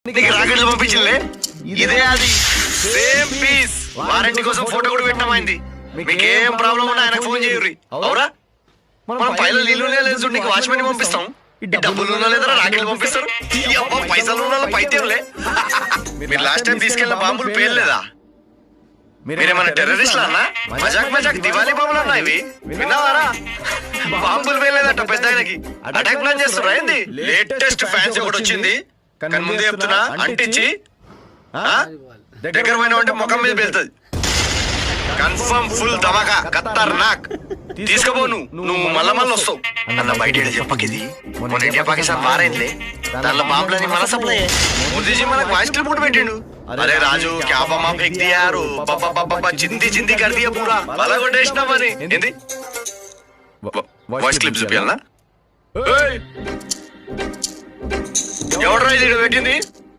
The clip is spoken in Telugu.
నీకు రాకెట్లు పంపించిందిలే ఇదే అది సేమ్ పీస్ వారంటీ కోసం ఫోటో కూడా పెట్టామైంది మీకేం ప్రాబ్లం ఉన్నా ఆయనకు ఫోన్ చేయుర్రి అవురా మనం పైన నీళ్ళు లేదు నీకు వాచ్మెన్ పంపిస్తాం ఈ డబ్బులు ఉన్నా లేదా రాకెట్లు పంపిస్తారు ఈ అబ్బా పైసలు ఉన్న పైతేంలే మీరు లాస్ట్ టైం తీసుకెళ్ళిన బాంబులు పేర్లేదా మీరేమన్నా టెర్రరిస్టులు అన్నా మజాక్ దివాళీ బాంబులు అన్నా ఇవి విన్నావారా బాంబులు పేర్లేదట పెద్ద ఆయనకి అటాక్ ప్లాన్ చేస్తారా ఏంది లేటెస్ట్ ఫ్యాన్స్ ఒకటి వచ్చింది కానీ ముందే చెప్తున్నా అంటించి దగ్గర పోయినా అంటే ముఖం మీద వెళ్తుంది కన్ఫర్మ్ ఫుల్ ధమాకా ఖతర్నాక్ తీసుకోబో నువ్వు మళ్ళా వస్తావు అన్న బయట చెప్పకిది మన ఇండియా పాకిస్తాన్ మారైందిలే దానిలో బాంబులని మన సప్లై మోదీజీ మనకు వాయిస్ క్లిప్ కూడా పెట్టిండు అరే రాజు క్యా బమ్మా ఫేక్ దియారు బాబా చింది చింది కర్ దియా పూరా బలా కొట్టేసినా మరి ఏంది వాయిస్ క్లిప్ చూపియాలనా ఎవడ్రా ఇది పెట్టింది